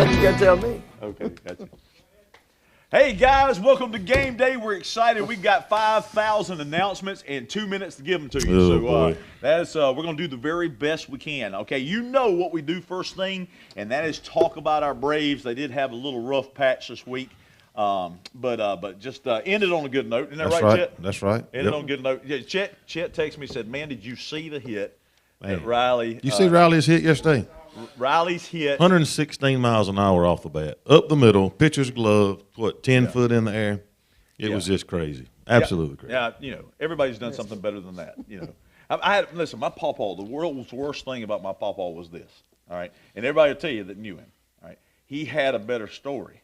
You got to tell me. Okay, gotcha. Hey guys, welcome to Game Day. We're excited. We got 5,000 announcements and 2 minutes to give them to you. Oh, so we're gonna do the very best we can. Okay, you know what we do first thing, and that is talk about our Braves. They did have a little rough patch this week, but just ended on a good note. Isn't that right, Chet? That's right. Ended on a good note. Yeah, Chet texted me, said, "Man, did you see the hit that Riley? You see Riley's hit yesterday? Riley's hit 116 miles an hour off the bat, up the middle, pitcher's glove, 10 foot in the air. It was just crazy, absolutely crazy. Yeah, everybody's done something better than that. Listen, my pawpaw. The world's worst thing about my pawpaw was this. All right, and everybody will tell you that knew him. All right, he had a better story.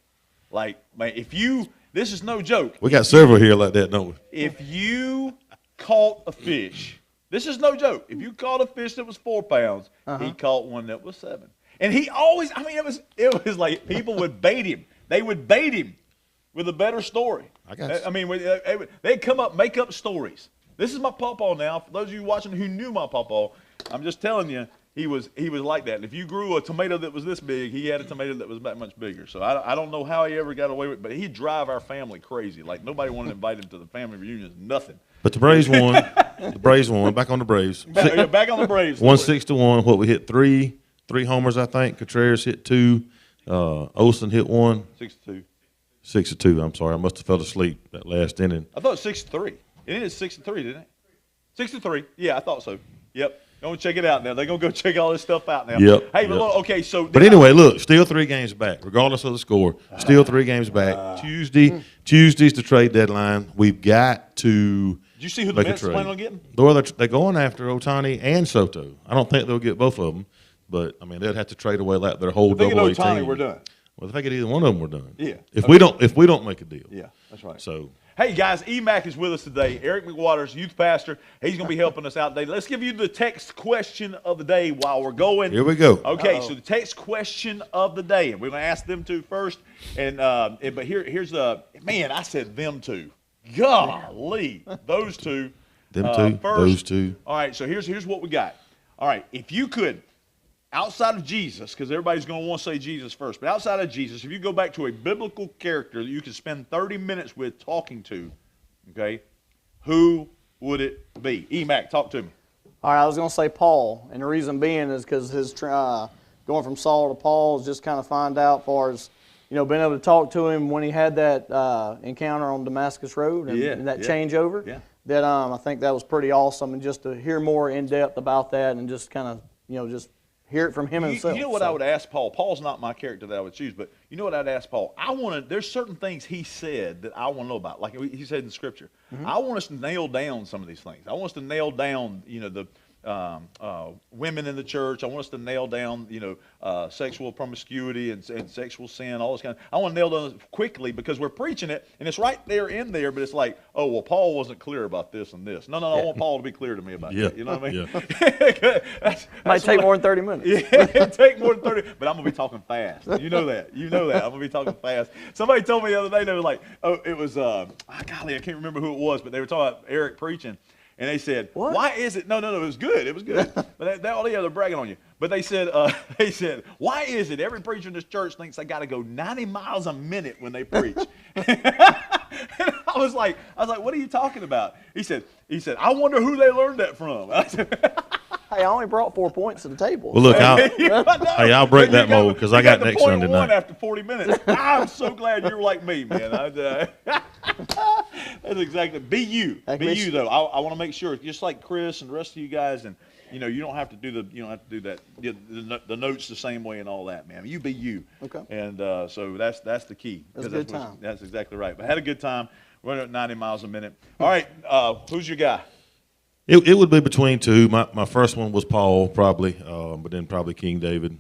Like, man, this is no joke. We got several here like that, don't we? If you caught a fish. This is no joke. If you caught a fish that was 4 pounds, he caught one that was 7. And he always, it was like people would bait him. They would bait him with a better story. They'd come up, make up stories. This is my pawpaw now. For those of you watching who knew my pawpaw, I'm just telling you, he was like that. And if you grew a tomato that was this big, he had a tomato that was that much bigger. So I don't know how he ever got away with it, but he'd drive our family crazy. Like nobody wanted to invite him to the family reunions, nothing. But the Braves won. The Braves won. Back on the Braves. Back on the Braves. 1-6-1. What we hit three homers, I think. Contreras hit 2. Olsen hit 1. 6-2. 6-2. I'm sorry, I must have fell asleep that last inning. I thought 6-3. It ended 6-3, didn't it? 6-3. Yeah, I thought so. Yep. Go check it out now. They're gonna go check all this stuff out now. Yep. Hey, but look, okay, so. But anyway, look, still 3 games back, regardless of the score. Still 3 games back. Tuesday's the trade deadline. We've got to. Did you see who the Mets plan on getting? They're going after Ohtani and Soto. I don't think they'll get both of them, but they'd have to trade away their whole double-A team. Ohtani, we're done. Well, if they get either one of them, we're done. Yeah. If we don't make a deal. Yeah, that's right. So. Hey guys, EMAC is with us today. Eric McWaters, youth pastor. He's going to be helping us out today. Let's give you the text question of the day while we're going. Here we go. Okay, so the text question of the day, and we're going to ask them two first. But here's the man. I said them two. Golly, those two. Them two. First. Those two. All right. So here's what we got. All right. If you could, outside of Jesus, because everybody's going to want to say Jesus first, but outside of Jesus, if you go back to a biblical character that you could spend 30 minutes with talking to, okay, who would it be? EMAC, talk to me. All right, I was going to say Paul, and the reason being is because his going from Saul to Paul is just kind of find out as far as, being able to talk to him when he had that encounter on Damascus Road and that changeover. Yeah. That I think that was pretty awesome, and just to hear more in depth about that and just kind of, just hear it from him himself. You know what I would ask Paul? Paul's not my character that I would choose, but you know what I'd ask Paul? There's certain things he said that I want to know about, like he said in Scripture. I want us to nail down some of these things. I want us to nail down, the women in the church. I want us to nail down, sexual promiscuity and sexual sin, all this kind of. I want to nail down quickly because we're preaching it, and it's right there in there. But it's like, oh well, Paul wasn't clear about this and this. No, I want Paul to be clear to me about that. You know what I mean? Yeah. Might take more than 30 minutes. Yeah, it'd take more than 30. But I'm gonna be talking fast. You know that. I'm gonna be talking fast. Somebody told me the other day, they were like, oh, it was golly, I can't remember who it was, but they were talking about Eric preaching. And they said, what? Why is it? No, it was good. It was good. But they're bragging on you. But they said, why is it every preacher in this church thinks they got to go 90 miles a minute when they preach? And I was like, what are you talking about? He said, I wonder who they learned that from. I said, hey, I only brought 4 points to the table. Well, look, I'll break that mold because I got next Sunday night. After 40 minutes. I'm so glad you're like me, man. That's exactly. Be you. You though. I want to make sure, just like Chris and the rest of you guys, and you don't have to do that. The notes the same way and all that, man. You be you. Okay. And so that's the key. That's a good time. That's exactly right. But had a good time. Running at 90 miles a minute. All right. Who's your guy? It would be between two. My first one was Paul, probably, but then probably King David.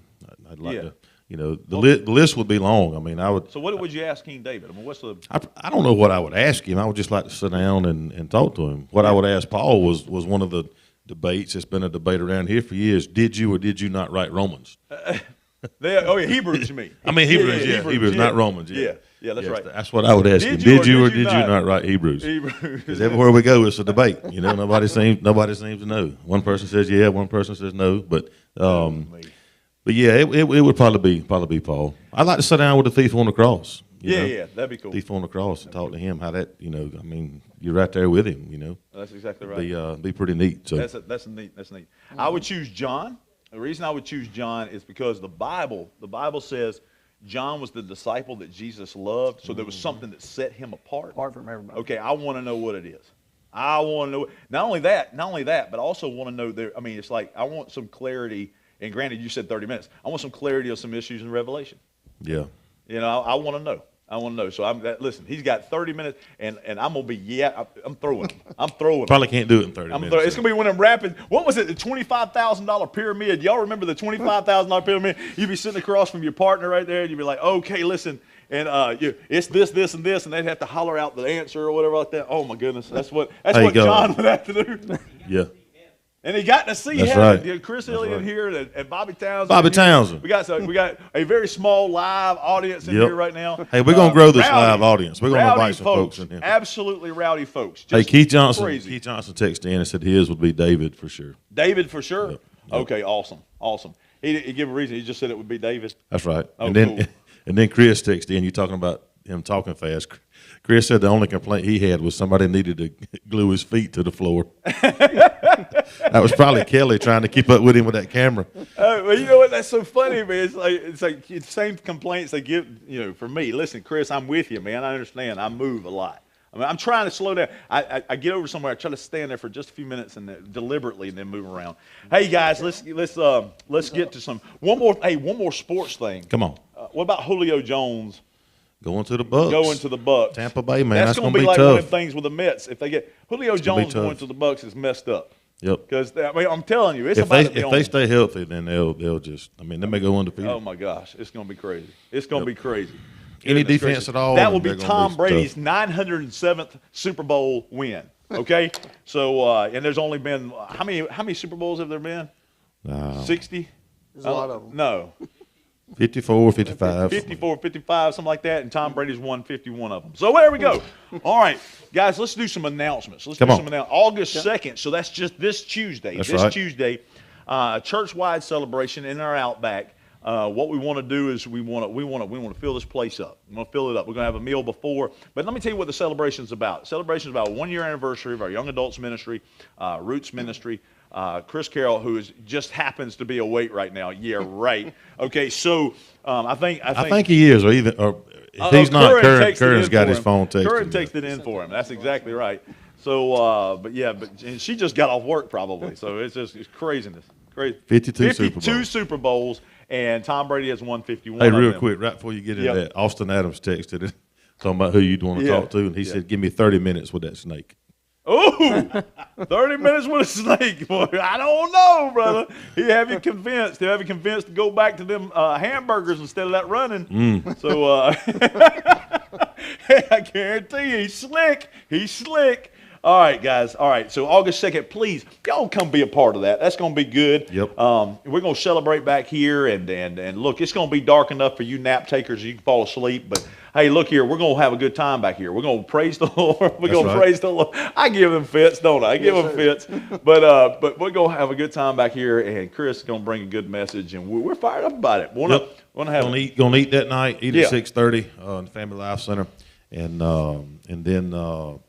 I'd like to, the list would be long. I would. So what would you ask King David? What's the? I don't know what I would ask him. I would just like to sit down and talk to him. What I would ask Paul was one of the debates. It's been a debate around here for years. Did you or did you not write Romans? Hebrews, you mean? Hebrews, not Romans. Yeah, that's right. That's what I would ask him. Did you or did you not write Hebrews? Because everywhere we go, it's a debate. Nobody seems to know. One person says yeah, one person says no. But But yeah, it would probably be Paul. I'd like to sit down with the thief on the cross. Yeah, that'd be cool. Thief on the cross and talk to him. How that, I mean, you're right there with him. That's exactly right. Be pretty neat. So that's neat. That's neat. I would choose John. The reason I would choose John is because the Bible says John was the disciple that Jesus loved, so there was something that set him apart. Apart from everybody. Okay, I want to know what it is. I want to know. Not only that, but I also want to know there. I mean, it's like I want some clarity. And granted, you said 30 minutes. I want some clarity of some issues in Revelation. yeah. I want to know. So listen, he's got 30 minutes, and I'm gonna be I'm throwing. Probably can't do it in 30 minutes. It's gonna be one of them rapid. What was it? The $25,000 pyramid. Y'all remember the $25,000 pyramid? You'd be sitting across from your partner right there, and you'd be like, "Okay, listen." And it's this, and this, and they'd have to holler out the answer or whatever like that. Oh my goodness, that's what John would have to do. Yeah. And he got to see That's him. right. Chris Elliott here and Bobby Townsend. Bobby Townsend. We got a very small live audience in here right now. Hey, we're gonna grow this live audience. We're gonna invite some folks in here. Absolutely rowdy folks. Hey, Keith Johnson. Crazy. Keith Johnson texted in and said his would be David for sure. David for sure. Yep. Okay, awesome. He gave a reason. He just said it would be David. That's right. Oh, and then cool. and then Chris texted in. You talking about him talking fast? Chris said the only complaint he had was somebody needed to glue his feet to the floor. That was probably Kelly trying to keep up with him with that camera. Well, you know what? That's so funny, man. It's like the same complaints they give. For me. Listen, Chris, I'm with you, man. I understand. I move a lot. I mean, I'm trying to slow down. I get over somewhere. I try to stand there for just a few minutes and deliberately, and then move around. Hey guys, let's get to one more sports thing. Come on. What about Julio Jones? Going to the Bucks. Tampa Bay, man. That's going to be like tough. one of the things with the Mets. If they get Julio Jones going to the Bucks, is messed up. Yep. Because I'm telling you, it's if about they stay healthy, then they'll just. I mean, they may go undefeated. Oh my gosh, it's going to be crazy. It's going to be crazy. Any defense at all? That will be Tom Brady's 907th Super Bowl win. Okay, so and there's only been how many Super Bowls have there been? 60. There's a lot of them. No. 54, 55. 54, 55, something like that, and Tom Brady's won 51 of them. So there we go. All right, guys, let's do some announcements. August 2nd, so that's just this Tuesday. Tuesday, church-wide celebration in our Outback. What we want to do is we want to fill this place up. We want to fill it up. We're going to have a meal before, but let me tell you what the celebration is about. The celebration is about a 1-year anniversary of our young adults ministry, Roots Ministry. Chris Carroll, who just happens to be awake right now. Yeah, right. Okay, so I think he is, or if he's not, Curran's got his phone texted. Curran texted in for him. That's exactly right. So, but she just got off work probably. So it's craziness. Crazy. 52 Super Bowls, and Tom Brady has won 51. Hey, real quick, right before you get into that, Austin Adams texted it, talking about who you'd want to talk to, and he said, "Give me 30 minutes with that snake." Oh, 30 minutes with a snake, boy. I don't know, brother. He'll have you convinced. He'll have you convinced to go back to them hamburgers instead of that running. So I guarantee you, he's slick. All right, guys. All right, so August 2nd, please, y'all come be a part of that. That's going to be good. Yep. We're going to celebrate back here, and look, it's going to be dark enough for you nap takers you can fall asleep, but hey, look here, we're going to have a good time back here. We're going to praise the Lord. Praise the Lord. I give them fits, don't I? I give them fits. But we're going to have a good time back here, and Chris is going to bring a good message, and we're fired up about it. We're going to eat that night, eat at 6:30 in the Family Life Center, and then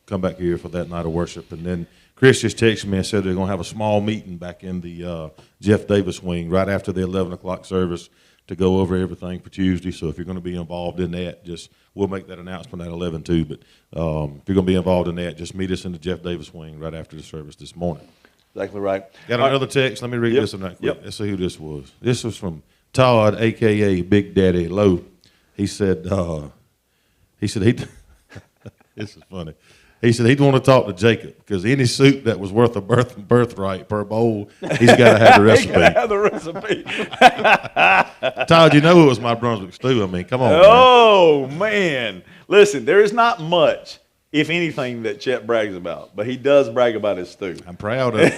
come back here for that night of worship. And then Chris just texted me and said they're going to have a small meeting back in the Jeff Davis wing right after the 11 o'clock service to go over everything for Tuesday. So if you're going to be involved in that, we'll make that announcement at 11 too. But if you're going to be involved in that, just meet us in the Jeff Davis wing right after the service this morning. Exactly right. Got another text. Let me read this one right quick. Let's see who this was. This was from Todd, a.k.a. Big Daddy Lowe. He said this is funny. He said he'd want to talk to Jacob because any soup that was worth a birthright per bowl, he's got to have the recipe. He's got to have the recipe. Todd, you know it was my Brunswick stew. I mean, come on. Oh, man. Listen, there is not much, if anything, that Chet brags about, but he does brag about his stew. I'm proud of it.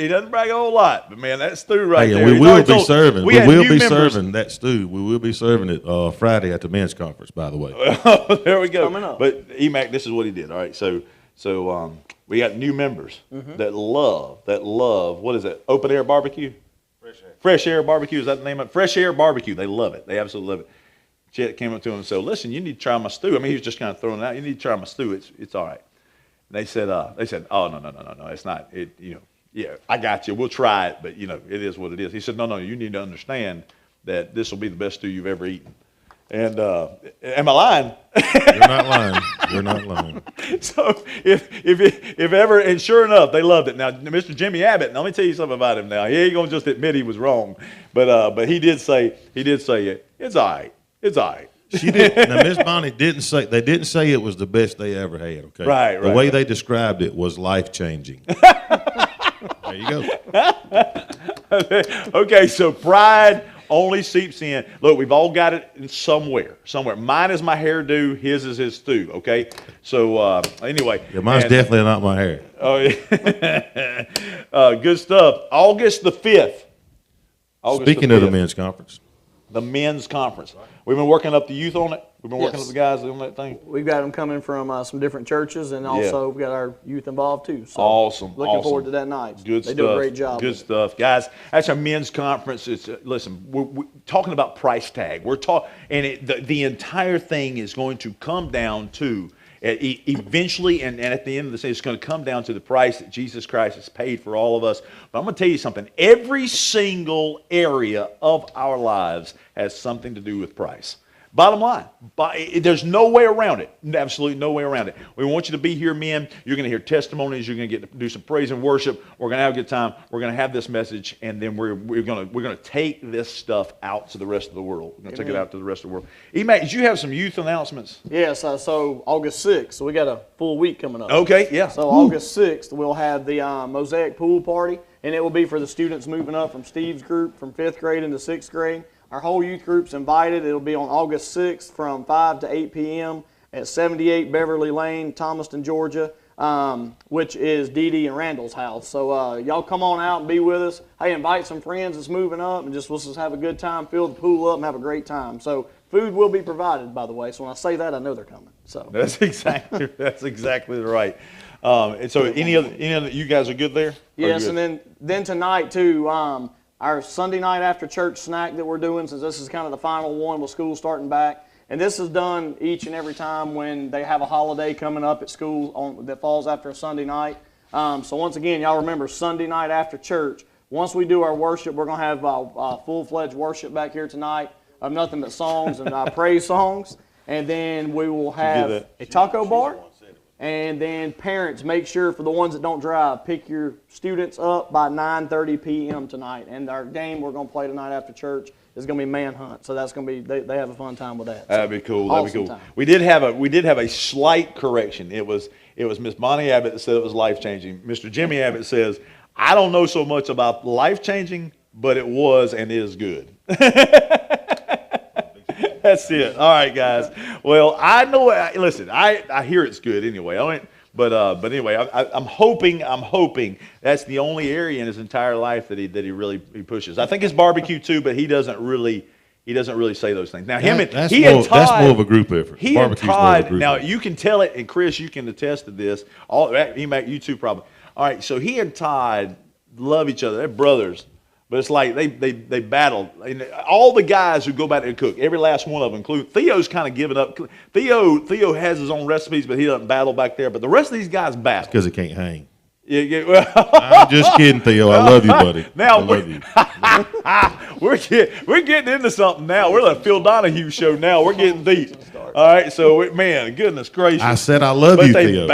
He doesn't brag a whole lot, but man, that stew right there. We will be serving. We will be serving that stew. We will be serving it Friday at the men's conference, by the way. There we go. Coming up. But EMAC, this is what he did. All right, so we got new members that love. What is it? Open air barbecue. Fresh Air Barbecue, is that the name of it? Fresh Air Barbecue. They love it. They absolutely love it. Chet came up to him and said, listen, you need to try my stew. I mean, he was just kind of throwing it out. You need to try my stew. It's all right. And they said, oh, no, it's not. Yeah, I got you. We'll try it, but, it is what it is. He said, no, you need to understand that this will be the best stew you've ever eaten. And am I lying? You're not lying. You're not lying. So if ever, and sure enough, they loved it. Now, Mr. Jimmy Abbott, let me tell you something about him now. He ain't going to just admit he was wrong, but he did say it's all right. It's all right. She did. Now, Miss Bonnie didn't say, they didn't say it was the best they ever had, okay? Right. The way they described it was life-changing. There you go. Okay, so pride only seeps in. Look, we've all got it in somewhere. Mine is my hairdo. His is his stew, okay? So, anyway. Yeah, mine's definitely not my hair. Oh, yeah. Good stuff. August the 5th. Speaking of the men's conference. The men's conference. We've been working up the youth on it. We've been working up the guys on that thing. We've got them coming from some different churches, and also we've got our youth involved too. So awesome. Looking forward to that night. Good stuff. They do a great job. Good stuff, guys. That's our men's conference. It's listen, we're talking about price tag. We're talking, and the entire thing is going to come down to eventually, and at the end of the day, it's going to come down to the price that Jesus Christ has paid for all of us. But I'm going to tell you something. Every single area of our lives has something to do with price. Bottom line, there's no way around it. Absolutely no way around it. We want you to be here, men. You're going to hear testimonies. You're going to get to do some praise and worship. We're going to have a good time. We're going to have this message, and then we're going to take this stuff out to the rest of the world. We're going to take it out to the rest of the world. E-Mac, did you have some youth announcements? Yes. So August 6th. So we got a full week coming up. Okay. Yeah. So August 6th, we'll have the Mosaic Pool Party, and it will be for the students moving up from Steve's group from 5th grade into 6th grade. Our whole youth group's invited. It'll be on August 6th from 5 to 8 p.m. at 78 Beverly Lane, Thomaston, Georgia, which is Dee Dee and Randall's house. So y'all come on out and be with us. Hey, invite some friends that's moving up, and let's just have a good time, fill the pool up, and have a great time. So food will be provided, by the way. So when I say that, I know they're coming. So that's exactly right. And so any other, you guys are good there? Yes, and then tonight too. Our Sunday night after church snack that we're doing, since this is kind of the final one with school starting back. And this is done each and every time when they have a holiday coming up at school that falls after a Sunday night. So once again, y'all remember Sunday night after church. Once we do our worship, we're going to have full-fledged worship back here tonight of nothing but songs and praise songs. And then we will have a taco bar. And then parents, make sure for the ones that don't drive, pick your students up by 9:30 p.m. tonight. And our game we're going to play tonight after church is going to be Manhunt. So that's going to be they have a fun time with that. That'd be cool. Awesome That'd be cool. Time. We did have a slight correction. It was Miss Bonnie Abbott that said it was life changing. Mr. Jimmy Abbott says, I don't know so much about life changing, but it was and is good. That's it. All right, guys. Well, I know. Listen, I hear it's good anyway. But anyway, I'm hoping that's the only area in his entire life that he really pushes. I think it's barbecue too, but he doesn't really say those things. Now that's more of a group effort. He and Todd. Now you can tell it, and Chris, you can attest to this. You too probably. All right, so he and Todd love each other. They're brothers. But it's like they battled. And all the guys who go back there and cook, every last one of them, including Theo's kind of given up. Theo has his own recipes, but he doesn't battle back there. But the rest of these guys battle. Because he can't hang. Yeah, well. I'm just kidding, Theo. I love you, buddy. Now I love you. we're getting into something now. We're the Phil Donahue show now. We're getting deep. All right, so man, goodness gracious. I said I love you, Theo.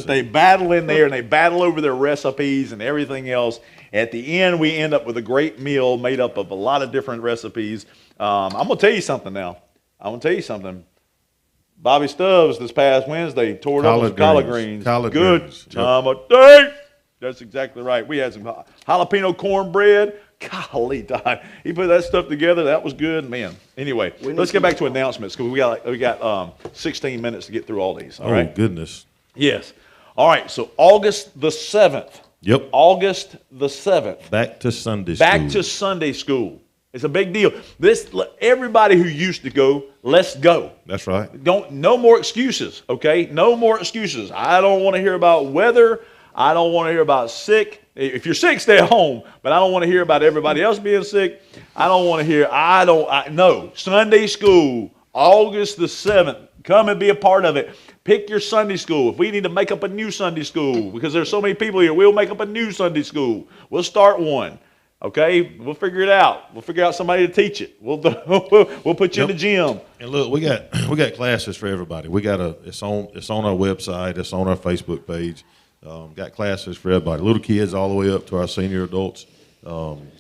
They battle in there, and they battle over their recipes and everything else. At the end, we end up with a great meal made up of a lot of different recipes. I'm going to tell you something now. Bobby Stubbs this past Wednesday tore it up with collard greens. Good time of day. That's exactly right. We had some jalapeno cornbread. Golly, Todd. He put that stuff together. That was good, man. Anyway, let's get back to announcements because we got 16 minutes to get through all these. All right? Goodness. Yes. All right, so August the 7th. Yep. August the 7th. Back to Sunday school. Back to Sunday school. It's a big deal. Everybody who used to go, let's go. That's right. No more excuses, okay? No more excuses. I don't want to hear about weather. I don't want to hear about sick. If you're sick, stay at home. But I don't want to hear about everybody else being sick. I don't want to hear, no. Sunday school, August the 7th. Come and be a part of it. Pick your Sunday school. If we need to make up a new Sunday school, because there's so many people here, we'll make up a new Sunday school. We'll start one. Okay, we'll figure it out. We'll figure out somebody to teach it. We'll put you in the gym. And look, we got classes for everybody. It's on our website. It's on our Facebook page. Got classes for everybody, little kids all the way up to our senior adults.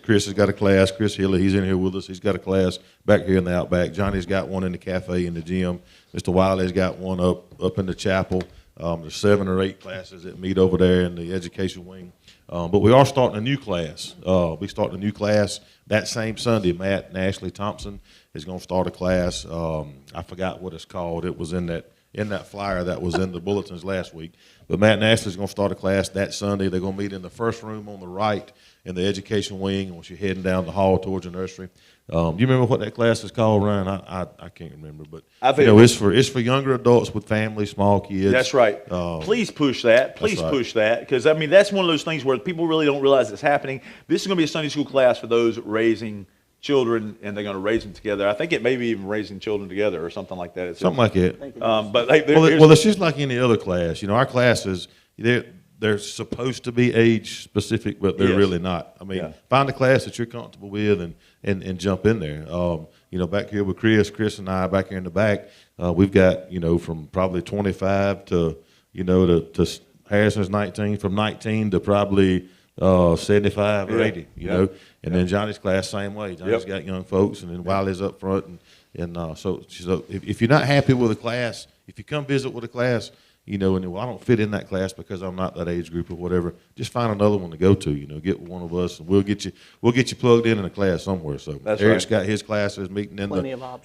Chris has got a class. Chris Hilley, he's in here with us. He's got a class back here in the Outback. Johnny's got one in the cafe in the gym. Mr. Wiley's got one up in the chapel. There's 7 or 8 classes that meet over there in the education wing. But we are starting a new class. We starting a new class that same Sunday. Matt and Ashley Thompson is going to start a class. I forgot what it's called. It was in that flyer that was in the bulletins last week. But Matt and Ashley is going to start a class that Sunday. They're going to meet in the first room on the right in the education wing once you're heading down the hall towards the nursery. Do you remember what that class is called, Ryan? I can't remember, but it's for younger adults with families, small kids. That's right. Please push that. Please push that, because I mean that's one of those things where people really don't realize it's happening. This is going to be a Sunday school class for those raising children, and they're going to raise them together. I think it may be even raising children together or something like that. Something like it. But like, well, it's just like any other class. You know, our classes they're supposed to be age specific, but they're really not. I mean, find a class that you're comfortable with and jump in there. You know, back here with Chris and I back here in the back, we've got, you know, from probably 25 to, you know, to Harrison's 19, from 19 to probably 75 or 80, you know. And then Johnny's class, same way. Johnny's got young folks, and then Wiley's up front. And so if you're not happy with a class, if you come visit with a class, you know, and I don't fit in that class because I'm not that age group or whatever, just find another one to go to. You know, get one of us, and we'll get you plugged in a class somewhere. So Eric's got his classes meeting in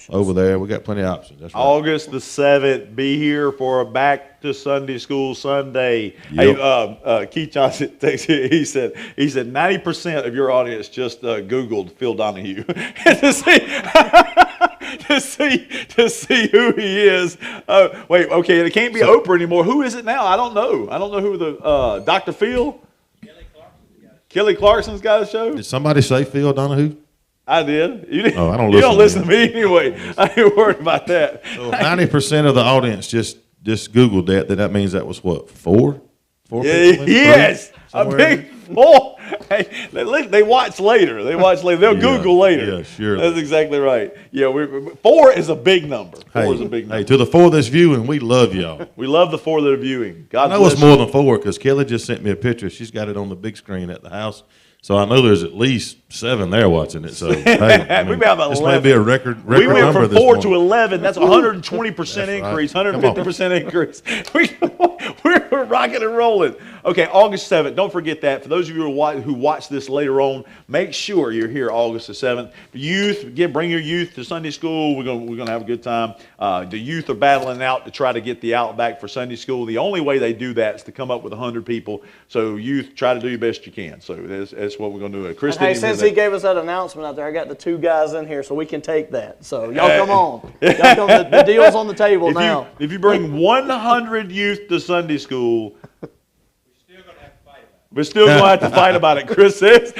over there. We got plenty of options. That's right. August the 7th, be here for a Back to Sunday School Sunday. Yep. Hey, Keith Johnson texted, he said 90% of your audience just Googled Phil Donahue to see who he is. Wait, okay, it can't be Oprah anymore. Who is it now? I don't know. I don't know who the Dr. Phil. Kelly Clarkson's got a show. Did somebody say Phil Donahue? I did. You didn't. Oh, I don't you listen. Don't listen to me anyway. I ain't worried about that. So 90% of the audience just Googled that. That means that was what, 4? 4 people? Yes, a big 4. Hey, they watch later. They'll Google later. Yeah, sure. That's exactly right. Yeah, 4 is a big number. 4 is a big number. Hey, to the 4 that's viewing, we love y'all. We love the 4 that are viewing. God I know it's more than 4 because Kelly just sent me a picture. She's got it on the big screen at the house. So I know there's at least 7 there watching it. So hey, I mean, this may be a record we went number from 4 this to 11. That's a 120% increase, 150% increase. We're rocking and rolling. Okay, August 7th. Don't forget that. For those of you who watch this later on, make sure you're here August the 7th. Youth, bring your youth to Sunday school. We're gonna have a good time. The youth are battling out to try to get the Outback for Sunday school. The only way they do that is to come up with 100 people. So youth, try to do your best you can. So that's what we're gonna do. Chris, hey, since he gave us that announcement out there, I got the 2 guys in here, so we can take that. So y'all come on. Y'all come. The deal's on the table now. If you bring 100 youth to Sunday school, we're still going to have to fight about it, Chris says.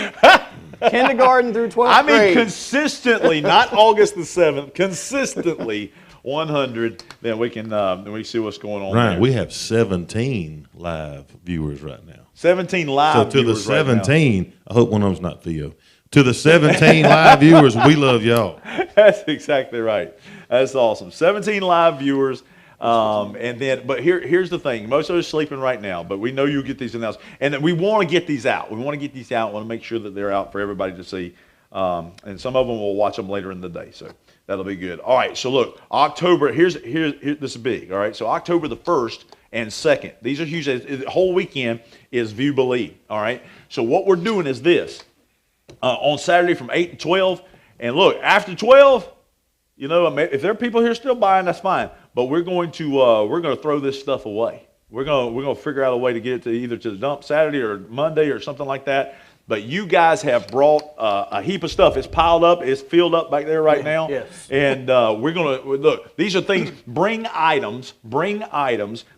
Kindergarten through 12th grade. Consistently, not August the 7th, consistently 100, then we can see what's going on. Ryan, there. we have 17 live viewers right now. 17 live viewers. So to the 17, right, I hope one of them's not Theo. To the 17 live viewers, we love y'all. That's exactly right. That's awesome. 17 live viewers. But here's the thing. Most of us are sleeping right now, but we know you'll get these announced. And we want to get these out. We want to get these out. We want to make sure that they're out for everybody to see. And some of them will watch them later in the day. So that'll be good. All right. So look, October, this is big. All right. So October the 1st and 2nd. These are huge. The whole weekend is View Believe. All right. So what we're doing is this. On Saturday from 8 to 12. And look, after 12, you know, if there are people here still buying, that's fine. But we're going to throw this stuff away. We're going to figure out a way to get it to either to the dump Saturday or Monday or something like that. But you guys have brought a heap of stuff. It's piled up. It's filled up back there right now. Yes. And we're going to, look, these are things, bring items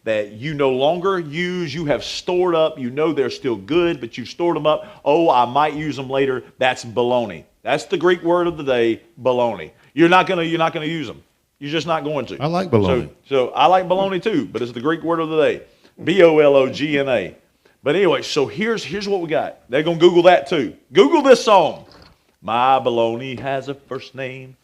that you no longer use. You have stored up. You know they're still good, but you've stored them up. Oh, I might use them later. That's baloney. That's the Greek word of the day, baloney. You're not going to use them. You're just not going to. I like bologna. So I like bologna too, but it's the Greek word of the day. B-O-L-O-G-N-A. But anyway, so here's what we got. They're going to Google that too. Google this song. My bologna has a first name.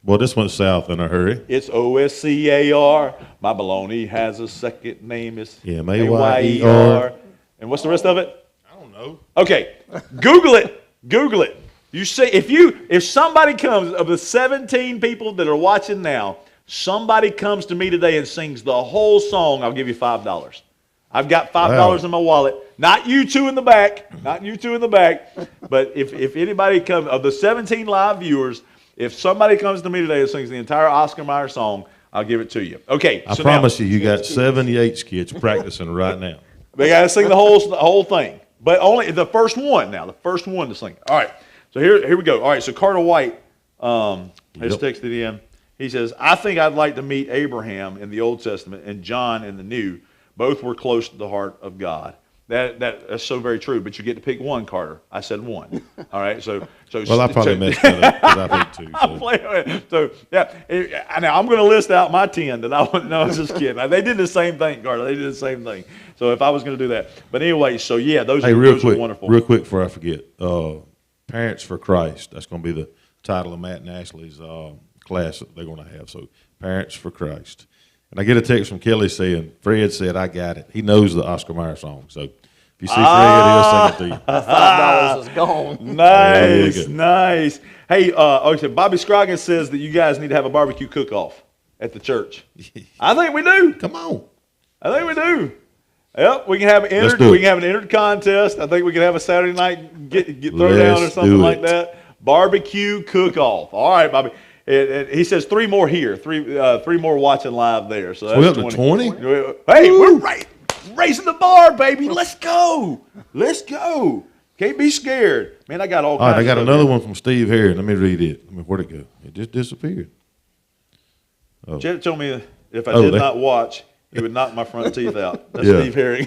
Well, this went south in a hurry. It's O-S-C-A-R. My bologna has a second name. It's M-A-Y-E-R. And what's the rest of it? I don't know. Okay, Google it. Google it. You see, if somebody comes, of the 17 people that are watching now, somebody comes to me today and sings the whole song, I'll give you $5. I've got $5 in my wallet. Not you two in the back. Not you two in the back. But if anybody comes, of the 17 live viewers, if somebody comes to me today and sings the entire Oscar Mayer song, I'll give it to you. Okay. I promise you got 78 kids practicing right now. They got to sing the whole thing. But only the first one now. The first one to sing. All right. So here we go. All right, so Carter White has texted in. He says, I think I'd like to meet Abraham in the Old Testament and John in the New. Both were close to the heart of God. That's so very true, but you get to pick one, Carter. I said one. All right, so well, I probably messed that up because I picked two. So yeah, now I'm going to list out my 10 that I want. No, I was just kidding. They did the same thing, Carter. They did the same thing. So if I was going to do that, but anyway, so yeah, those are wonderful. Real quick before I forget, Parents for Christ. That's going to be the title of Matt and Ashley's class that they're going to have. So Parents for Christ. And I get a text from Kelly saying, Fred said, I got it. He knows the Oscar Mayer song. So if you see Fred, he'll sing it to you. $5 is gone. Nice. Hey, okay, Bobby Scroggins says that you guys need to have a barbecue cook-off at the church. I think we do. Come on. I think we do. Yep, we can have an entered contest. I think we can have a Saturday night get throw down or something like that. Barbecue cook-off. All right, Bobby. He says 3 more here, three more watching live there. So that's we're up to 20. Hey, we're raising the bar, baby. Let's go. Can't be scared, man. I got all. All right, I got another one from Steve here. Let me read it. Where'd it go? It just disappeared. Oh. Jed told me if I did not watch, he would knock my front teeth out. That's Steve Herring.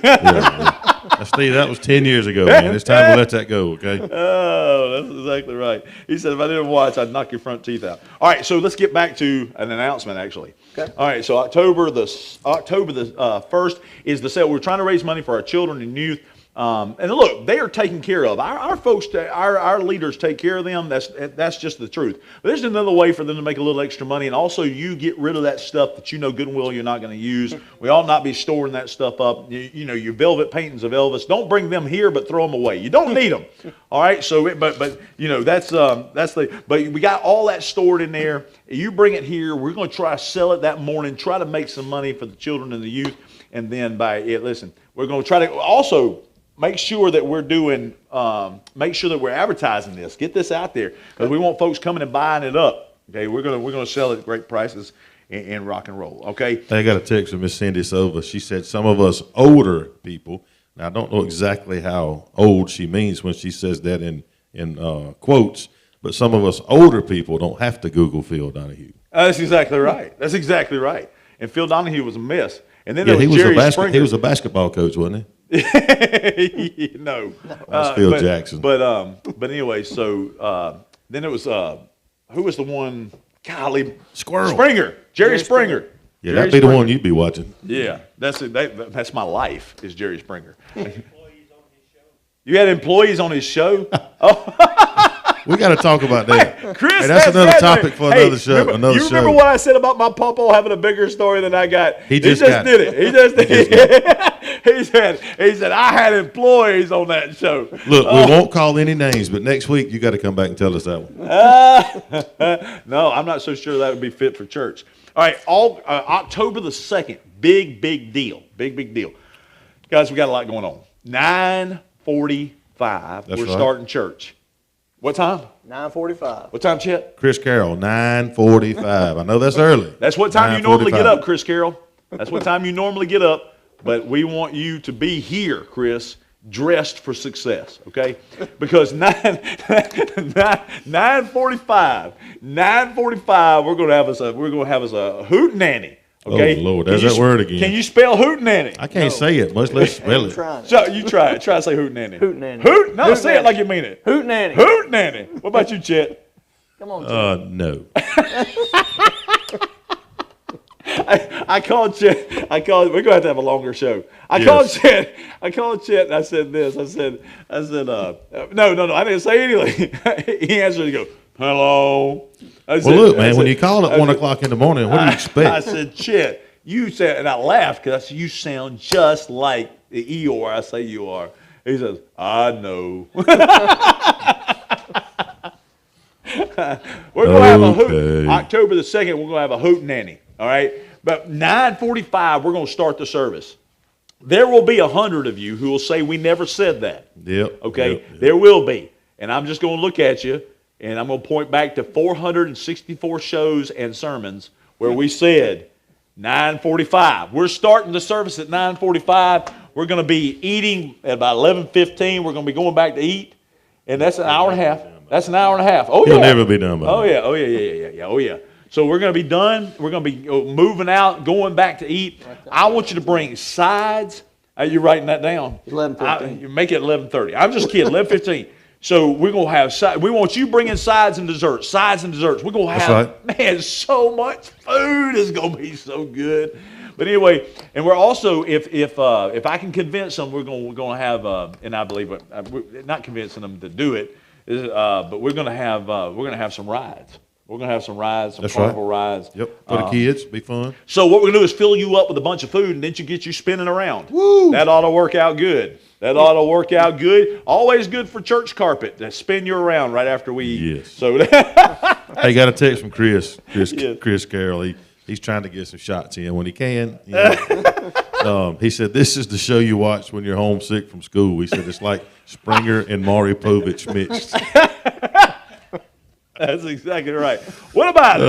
Steve, that was 10 years ago, man. It's time to let that go, okay? Oh, that's exactly right. He said if I didn't watch, I'd knock your front teeth out. All right, so let's get back to an announcement, actually. Okay. All right, so October the 1st is the sale. We're trying to raise money for our children and youth. And look, they are taken care of. Our folks, our leaders take care of them. That's just the truth. But there's another way for them to make a little extra money, and also you get rid of that stuff that you know good and well you're not going to use. We ought not be storing that stuff up. You know, your velvet paintings of Elvis. Don't bring them here, but throw them away. You don't need them. All right. So, but you know but we got all that stored in there. You bring it here. We're going to try to sell it that morning. Try to make some money for the children and the youth, and then we're going to try to also. Make sure that we're advertising this. Get this out there because we want folks coming and buying it up. Okay, we're gonna sell it at great prices in rock and roll. Okay. I got a text from Miss Cindy Silva. She said some of us older people. Now I don't know exactly how old she means when she says that in quotes, but some of us older people don't have to Google Phil Donahue. That's exactly right. And Phil Donahue was a mess. And then he was a basketball coach, wasn't he? No, that's Phil Jackson. But anyway, so then it was who was the one? Golly, Springer, Jerry Springer. Yeah, that'd be the one you'd be watching. Yeah, that's my life is Jerry Springer. You had employees on his show. We got to talk about that. Hey, Chris, hey, that's another topic for another show. You remember what I said about my papa having a bigger story than I got? He just did it. He just did it. He said I had employees on that show. Look, we won't call any names, but next week you got to come back and tell us that one. No, I'm not so sure that would be fit for church. All right, October the 2nd, big deal. Big deal. Guys, we got a lot going on. 9:45, we're starting church. What time? 9:45. What time, Chet? Chris Carroll, 9:45. I know that's early. That's what time you normally get up, Chris Carroll. That's what time you normally get up. But we want you to be here, Chris, dressed for success, okay? Because 9:45, we're gonna have us a hootenanny. Okay. Oh Lord, there's that word again. Can you spell hootenanny? I can't say it, much less spell it. So you try it. Try to say hootenanny. Hootenanny. No, say it like you mean it. Hootenanny. Hootenanny. What about you, Chet? Come on, Chet. No. I called Chet. We're gonna have to have a longer show. I called Chet and I said this. I said, no. I didn't say anything. He answered and go, hello. Look, man, when you call at 1 o'clock in the morning, what do you expect? I said, Chet, you said, and I laughed because I said, you sound just like the Eeyore I say you are. He says, I know. We're going to have a hoot. October the 2nd, we're going to have a hootenanny, all right? But 9:45, we're going to start the service. There will be 100 of you who will say we never said that. Yep. Okay? Yep. There will be. And I'm just going to look at you, and I'm going to point back to 464 shows and sermons where we said 9:45. We're starting the service at 9:45. We're going to be eating at about 11:15. We're going to be going back to eat, and that's an hour and a half. That's an hour and a half. Oh, yeah. He'll never be done by Oh, yeah. Oh, yeah. Oh, yeah. So we're going to be done. We're going to be moving out, going back to eat. I want you to bring sides. You're writing that down. 11:15. You make it 11:30. I'm just kidding. 11:15. So we're going to have sides. We want you bringing sides and desserts. Sides and desserts. We're going to have, man, so much food is going to be so good. But anyway, and we're also, if I can convince them, we're going to have, and I believe, we're not convincing them to do it, but we're going to have some rides. We're going to have some rides, some carnival rides. Yep, for the kids, be fun. So what we're going to do is fill you up with a bunch of food, and then get you spinning around. Woo! That ought to work out good. Always good for church carpet to spin you around right after we eat. Yes. So Hey, got a text from Chris Carroll. He's trying to get some shots in when he can. You know. He said, this is the show you watch when you're homesick from school. He said, it's like Springer and Maury Povich mixed. That's exactly right. What about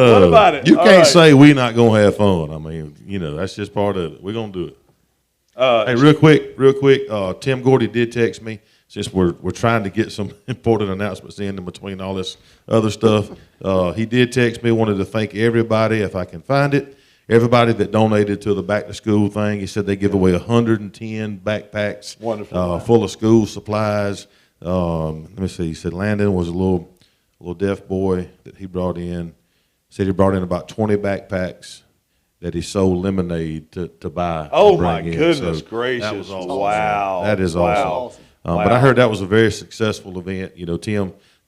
it? You can't say we're not going to have fun. I mean, that's just part of it. We're going to do it. Hey, real quick, Tim Gordy did text me, since we're trying to get some important announcements in between all this other stuff. He did text me, wanted to thank everybody, if I can find it, everybody that donated to the back-to-school thing. He said they give away 110 backpacks full of school supplies. Let me see. He said Landon was a little deaf boy that he brought in. Said he brought in about 20 backpacks that he sold lemonade to buy. Oh, my goodness gracious. That was awesome. Wow. That is awesome. But I heard that was a very successful event.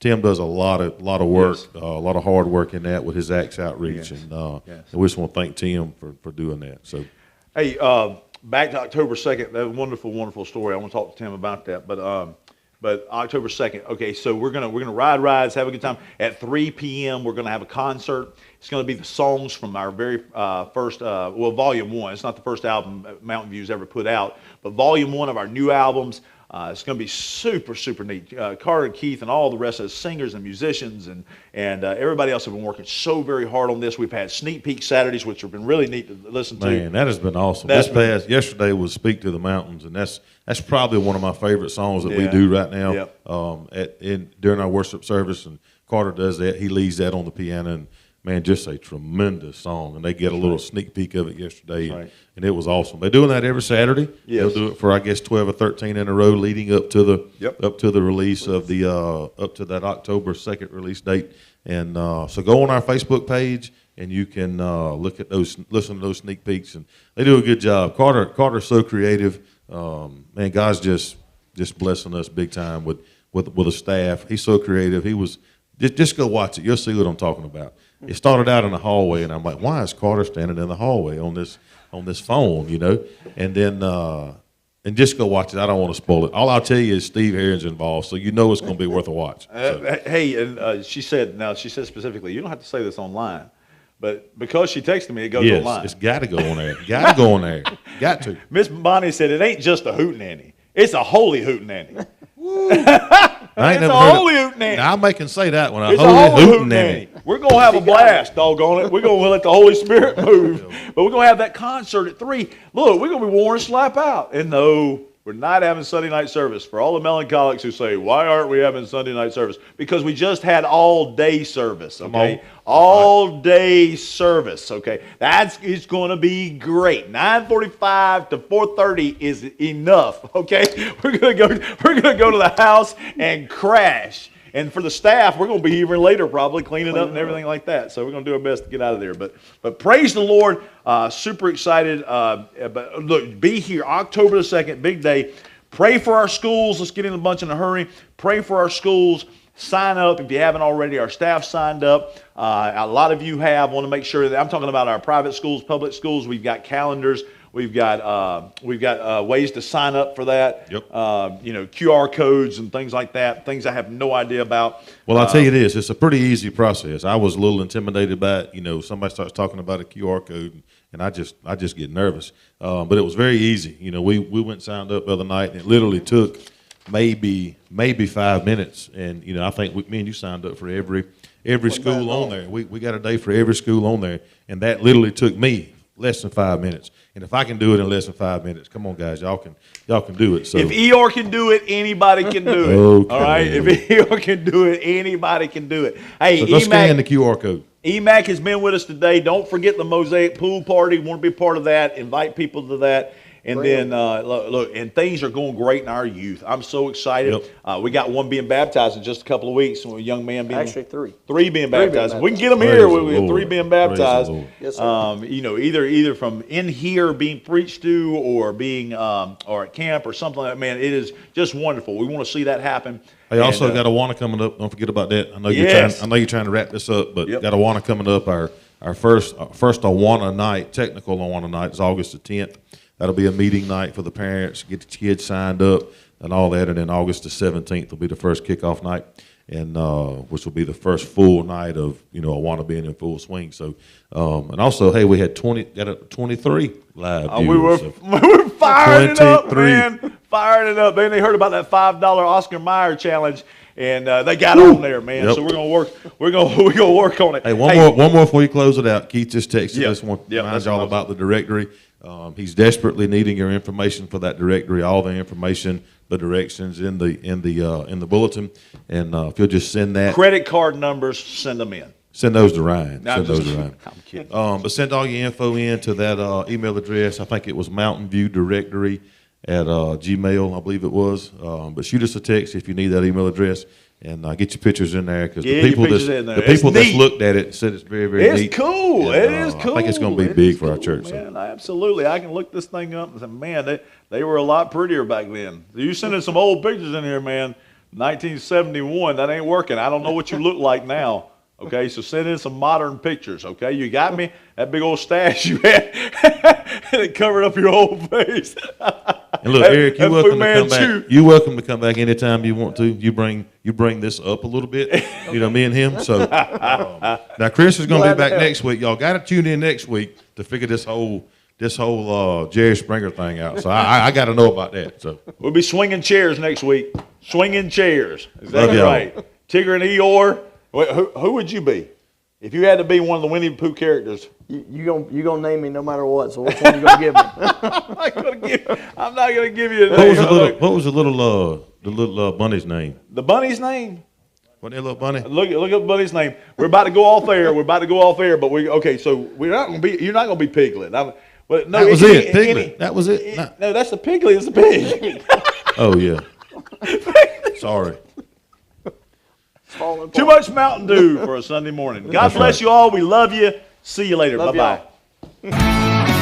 Tim does a lot of work, a lot of hard work in that with his Acts outreach. And we just want to thank Tim for doing that. So, hey, back to October 2nd, that wonderful, wonderful story. I want to talk to Tim about that. But October 2nd, okay, so we're gonna ride rides, have a good time. At 3 p.m., we're going to have a concert. It's going to be the songs from our very first, Volume 1. It's not the first album Mountain View's ever put out, but Volume 1 of our new albums. It's going to be super, super neat. Carter and Keith and all the rest of the singers and musicians and everybody else have been working so very hard on this. We've had sneak peek Saturdays, which have been really neat to listen to. Man, that has been awesome. Yesterday was Speak to the Mountains, and that's probably one of my favorite songs that we do right now. Yep. During our worship service, and Carter does that. He leads that on the piano, and man, just a tremendous song. And they get a little sneak peek of it yesterday, and it was awesome. They're doing that every Saturday. Yes. They'll do it for, I guess, 12 or 13 in a row, leading up to the release of the up to that October 2nd release date. And so go on our Facebook page, and you can listen to those sneak peeks, and they do a good job. Carter's so creative. Man, God's just blessing us big time with a staff. He's so creative. He was just go watch it. You'll see what I'm talking about. It started out in the hallway, and I'm like, why is Carter standing in the hallway on this phone, And then and just go watch it. I don't want to spoil it. All I'll tell you is Steve Herron's involved, so it's going to be worth a watch. Hey, and she said specifically, you don't have to say this online, but because she texted me, it goes online. It's got to go on there. Got to go on there. Got to. Miss Bonnie said it ain't just a hootenanny. It's a holy hootenanny. I ain't it's never a heard holy hootenanny. Now, I can say that one. It's a holy hootenanny. We're going to have a blast, doggone it. We're going to let the Holy Spirit move. But we're going to have that concert at 3. Look, we're going to be worn slap out. And no, We're not having Sunday night service. For all the melancholics who say, why aren't we having Sunday night service? Because we just had all day service, okay? All day service, okay? It's going to be great. 9:45 to 4:30 is enough, okay? We're going to go to the house and crash. And for the staff, we're going to be even later probably cleaning up and everything like that. So we're going to do our best to get out of there. But praise the Lord. Super excited. But look, be here October the 2nd, big day. Pray for our schools. Let's get in a bunch in a hurry. Pray for our schools. Sign up if you haven't already. Our staff signed up. A lot of you have. Want to make sure that I'm talking about our private schools, public schools. We've got calendars. We've got ways to sign up for that. Yep. QR codes and things like that. Things I have no idea about. Well, I'll tell you this: it's a pretty easy process. I was a little intimidated by it. Somebody starts talking about a QR code, and I just get nervous. But it was very easy. We went and signed up the other night, and it literally took maybe 5 minutes. And I think me and you signed up for every school on there. We got a day for every school on there, and that literally took me less than 5 minutes. And if I can do it in less than 5 minutes, come on, guys, y'all can do it. So if Eeyore can do it, anybody can do it. Okay. All right, if Eeyore can do it, anybody can do it. Hey, so let's scan the QR code. EMAC has been with us today. Don't forget the Mosaic Pool Party. Want to be part of that? Invite people to that. And then, look, and things are going great in our youth. I'm so excited. Yep. We got one being baptized in just a couple of weeks. A young man being Actually, three. Three being baptized. Being We can get them Praise here. the We have three Lord. being Praise the baptized. Lord. Yes, sir. Either from in here being preached to, or being or at camp or something like that. Man, it is just wonderful. We want to see that happen. Hey, also got Awana coming up. Don't forget about that. I know you're trying to wrap this up, but got Awana coming up. Our first Awana night, technical Awana night, is August the 10th. That'll be a meeting night for the parents, get the kids signed up and all that. And then August the 17th will be the first kickoff night, and which will be the first full night of Awana being in full swing. So, and also, hey, we had 23 live viewers. We were firing it up, man. Firing it up. Then they heard about that $5 Oscar Mayer challenge. And they got on there, man. Yep. So we're gonna work. We're gonna work on it. Hey, one more before you close it out. Keith just texted us. Reminds y'all about the directory. He's desperately needing your information for that directory. All the information, the directions in the bulletin. And if you'll just send that. Credit card numbers, send them in. Send those to Ryan. Send those to Ryan. I'm kidding. But send all your info in to that email address. I think it was Mountain View Directory at Gmail, I believe it was. But shoot us a text if you need that email address, and get your pictures in there, because the people that's looked at it said it's very, very neat. It's cool. And, it is cool. I think it's going to be big for our church. Man, So. absolutely. I can look this thing up and say, man, they were a lot prettier back then. You sending some old pictures in here, man. 1971, that ain't working. I don't know what you look like now. Okay, so send in some modern pictures, okay? You got me? That big old stash you had, and it covered up your whole face. And look, Eric, you're welcome to come back. You're welcome to come back anytime you want to. You bring this up a little bit, me and him. So now Chris is going to be back next week. Y'all got to tune in next week to figure this whole Jerry Springer thing out. So I got to know about that. So we'll be swinging chairs next week. Swinging chairs. Love Exactly y'all. right. Tigger and Eeyore. Wait, who would you be if you had to be one of the Winnie the Pooh characters? You gonna name me no matter what. So which one you gonna give me? I'm not gonna give you a name. What was the little bunny's name? The bunny's name? What that little bunny? Look at the bunny's name. We're about to go off air. So we're not gonna be. You're not gonna be Piglet. No, that was it. Piglet. That was it. No, that's the Piglet. It's the pig. Oh yeah. Sorry. Too much Mountain Dew for a Sunday morning. God bless you all. We love you. See you later. Bye-bye.